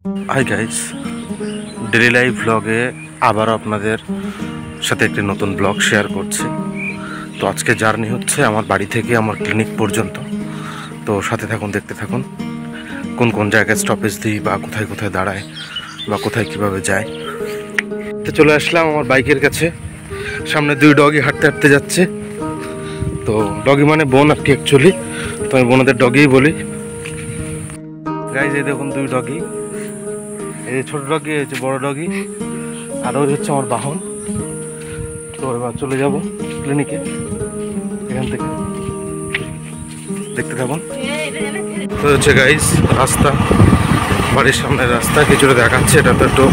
Hi guys, daily life ব্লগে আবার আপনাদের সাথে একটি নতুন ব্লগ শেয়ার করছি। তো আজকে জার্নি হচ্ছে আমার বাড়ি থেকে আমার ক্লিনিক পর্যন্ত। তো সাথে থাকুন, দেখতে থাকুন কোন কোন জায়গায় স্টপেজ দিই বা কোথায় কোথায় দাঁড়ায় বা কোথায় কিভাবে যায়। তো চলে আসলাম আমার বাইকের কাছে। সামনে দুই ডগি হাঁটতে হাঁটতে যাচ্ছে। তো ডগি মানে বোন আর কি, অ্যাকচুয়ালি তো আমি বোনদের ডগিই বলি। গাইস, এই দেখুন দুই ডগি, এই যে ছোট ডগি, এই যে বড় ডগি, আর ওই হচ্ছে আমার বাহন। তো এবার চলে যাব ক্লিনিকে এখান থেকে, দেখতে থাকুন। তো হচ্ছে গাইস রাস্তা, বাড়ির সামনের রাস্তা কিছুটা দেখাচ্ছে। এটা তো একটু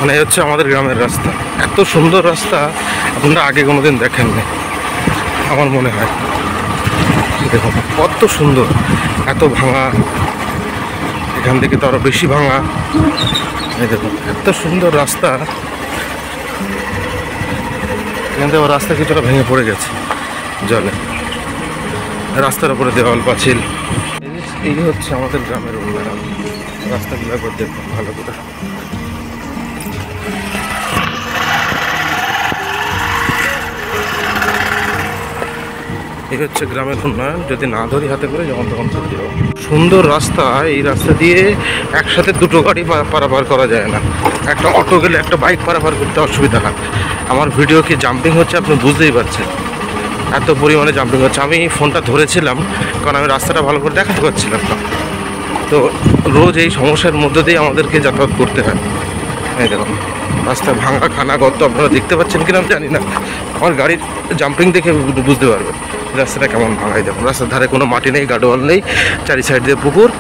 মানে হচ্ছে আমাদের গ্রামের রাস্তা। এত সুন্দর রাস্তা আপনারা আগে কোনোদিন দেখেননি আমার মনে হয়। দেখুন কত সুন্দর, এত ভাঙা, এখান থেকে তো আরো বেশি ভাঙা। এই দেখুন এত সুন্দর রাস্তা, এখান থেকে রাস্তা কিছুটা ভেঙে পড়ে গেছে জলে, রাস্তার উপরে দেওয়াল পাঁচিল। এই হচ্ছে আমাদের গ্রামের উন্নয়ন। রাস্তাগুলো একবার দেখুন ভালো করে। এই হচ্ছে গ্রামের উন্নয়ন। যদি না ধরি হাতে করে যখন তখন চলে যাবো। সুন্দর রাস্তা, এই রাস্তা দিয়ে একসাথে দুটো গাড়ি পারাপার করা যায় না। একটা অটো গেলে একটা বাইক পারাপার করতে অসুবিধা হয়। আমার ভিডিও কি জাম্পিং হচ্ছে আপনি বুঝতেই পারছেন, এত পরিমাণে জাম্পিং হচ্ছে। আমি ফোনটা ধরেছিলাম কারণ আমি রাস্তাটা ভালো করে দেখাতে পারছিলাম না। তো রোজ এই সমস্যার মধ্যে দিয়ে আমাদেরকে যাতায়াত করতে হয়। এই দেখুন রাস্তা ভাঙা, খানা গর্ত, আপনারা দেখতে পাচ্ছেন কিনা আমি জানি না। আমার গাড়ির জাম্পিং দেখে বুঝতে পারবেন রাস্তাটা কেমন ভাঙাই। দেখুন রাস্তার ধারে কোনো মাটি নেই, গার্ডওয়াল নেই, চারি সাইড দিয়ে পুকুর,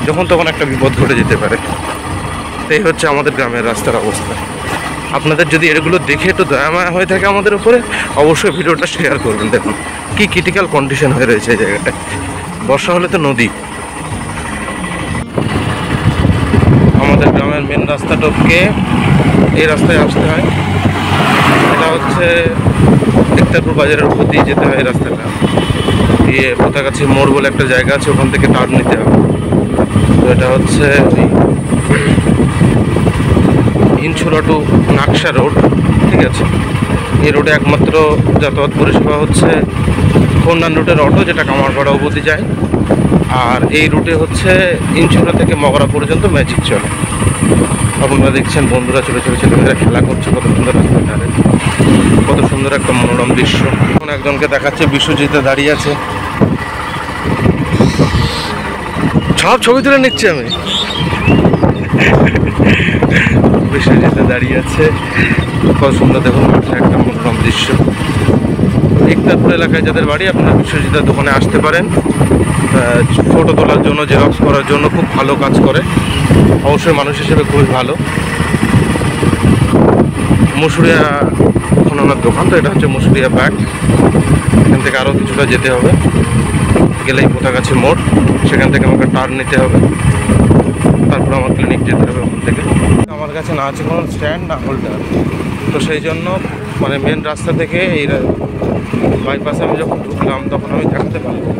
যখন তখন একটা বিপদ ঘটে যেতে পারে। এই হচ্ছে আমাদের গ্রামের রাস্তার অবস্থা। আপনাদের যদি এগুলো দেখে একটু দয়ামায়া হয়ে থাকে আমাদের উপরে, অবশ্যই ভিডিওটা শেয়ার করবেন। দেখুন কি ক্রিটিক্যাল কন্ডিশন হয়ে রয়েছে এই জায়গাটায়। বর্ষা হলে তো নদী। আমাদের গ্রামের মেন রাস্তা টপকে এই রাস্তায় আসতে হয়। এটা হচ্ছে একতারপুর বাজারের উপর দিয়ে যেতে হয় এই রাস্তাটা দিয়ে। পোতাগাছি মোড় বলে একটা জায়গা আছে, ওখান থেকে টার্ন নিতে হবে। তো এটা হচ্ছে ইনছুরা টু নাকশা রোড, ঠিক আছে। এই রোডে একমাত্র যাতায়াত পরিষেবা হচ্ছে খন্ডান রুটের অটো, যেটা কামারপাড়া অবধি যায়। আর এই রুটে হচ্ছে ইনছুরা থেকে মগরা পর্যন্ত ম্যাজিক চলে। আপনারা দেখছেন বন্ধুরা ছোটো ছোটো ছেলেমেয়েরা খেলা করছে, কত সুন্দর রাস্তার ধারে, কত সুন্দর একটা মনোরম দৃশ্য। এখন একজনকে দেখাচ্ছে বিশ্বজিতে দাঁড়িয়ে আছে, সব ছবি তুলে নিচ্ছি আমি। বিশ্বজিতে দাঁড়িয়ে আছে, কত সুন্দর দেখুন মাঠের একটা মনোরম দৃশ্য। একতারপুর এলাকায় যাদের বাড়ি, আপনারা বিশ্বজিতের দোকানে আসতে পারেন। ফটো তোলার জন্য, জেরক্স করার জন্য খুব ভালো কাজ করে। অবশ্যই মানুষ হিসেবে খুবই ভালো। মুসুরিয়া এখন ওনার দোকান। তো এটা হচ্ছে মুসুরিয়া ব্যাগ। এখান থেকে আরও কিছুটা যেতে হবে, গেলেই পোতাগাছি মোড়, সেখান থেকে আমাকে টার্ন নিতে হবে। তারপর আমার ক্লিনিক যেতে হবে। ওখান থেকে আমার কাছে না আছে কোনো স্ট্যান্ড না হোল্ডার। তো সেই জন্য মানে মেন রাস্তা থেকে এই বাইপাসে আমি যখন ঢুকলাম তখন আমি দেখাতে পারলাম।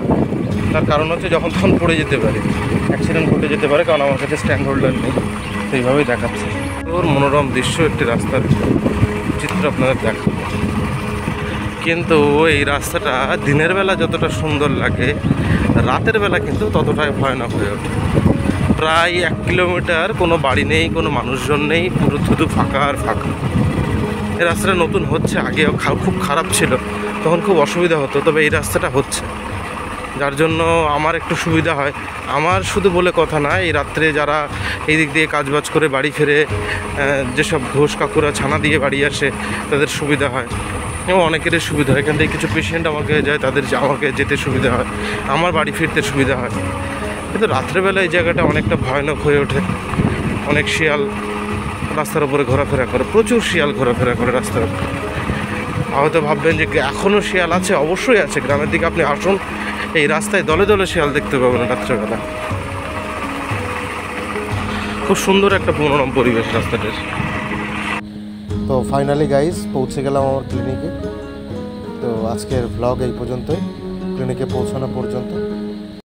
তার কারণ হচ্ছে যখন তখন পড়ে যেতে পারে, অ্যাক্সিডেন্ট ঘটে যেতে পারে, কারণ আমার কাছে স্ট্যান্ড হোল্ডার নেই। তো এইভাবেই দেখাচ্ছে। ওর মনোরম দৃশ্য, একটি রাস্তার চিত্র আপনাদের দেখাবো। কিন্তু এই রাস্তাটা দিনের বেলা যতটা সুন্দর লাগে, রাতের বেলা কিন্তু ততটাই ভয়ানক হয়ে ওঠে। প্রায় 1 কিলোমিটার কোনো বাড়ি নেই, কোনো মানুষজন নেই, পুরো শুধু ফাঁকা আর ফাঁকা। এই রাস্তাটা নতুন হচ্ছে, আগেও খুব খারাপ ছিল, তখন খুব অসুবিধা হতো। তবে এই রাস্তাটা হচ্ছে, যার জন্য আমার একটু সুবিধা হয়। আমার শুধু বলে কথা না, এই রাত্রে যারা এই দিক দিয়ে কাজবাজ করে বাড়ি ফেরে, যেসব ঘোষ কাকুরা ছানা দিয়ে বাড়ি আসে, তাদের সুবিধা হয় এবং অনেকেরই সুবিধা হয়। এখান থেকে কিছু পেশেন্ট আমাকে যায়, তাদের আমাকে যেতে সুবিধা হয়, আমার বাড়ি ফিরতে সুবিধা হয়। কিন্তু রাত্রেবেলা এই জায়গাটা অনেকটা ভয়ানক হয়ে ওঠে। অনেক শিয়াল রাস্তার উপরে ঘোরাফেরা করে, প্রচুর শিয়াল ঘোরাফেরা করে রাস্তার উপরে। হয়তো ভাববেন যে এখনও শিয়াল আছে, অবশ্যই আছে। গ্রামের দিকে আপনি আসুন, এই রাস্তায় দলে দলে শিয়াল দেখতে পাবেন রাত্রেবেলা। খুব সুন্দর একটা মনোরম পরিবেশ রাস্তাটার। তো ফাইনালি গাইজ পৌঁছে গেলাম আমার ক্লিনিকে। তো আজকের ব্লগ এই পর্যন্তই, ক্লিনিকে পৌঁছানো পর্যন্ত।